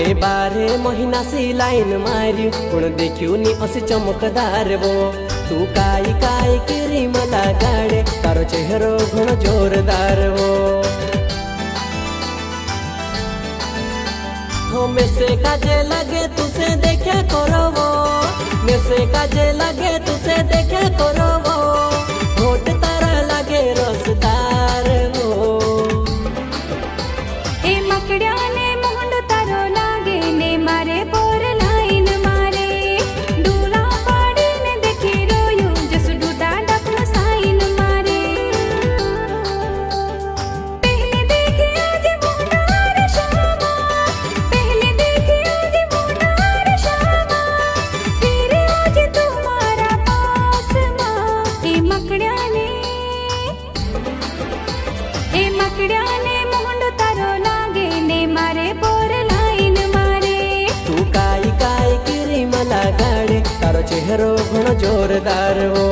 मैं 12 महीना से लाइन मारी पण देखियो नी असे चमकदार वो। तू काई काई क्रीम लगाड़े तारो चेहरो घणो जोरदार वो। हो में से काजे लगे तुसे देखे करो वो, में से काजे लगे तुसे देखे करो वो। होठ तारा लगे रसदार वो। ए मकड़िया ने मोहंड तारो लागे ने मारे पोर लाइन मारे। डूला पाड़ी ने देखी रोयो जस डूडा डकनो साइन मारे। पहले देखी आज मोहनार शामा, पहले देखी आज मोहनार शामा, फिर आज तुम्हारा पास माँ। ए मकड़िया ने मोहंड तारो लागे ने मारे पोर लाइन मारे। तू काई काई क्रीम लगाड़े तारो चेहरो घणो जोरदार वो।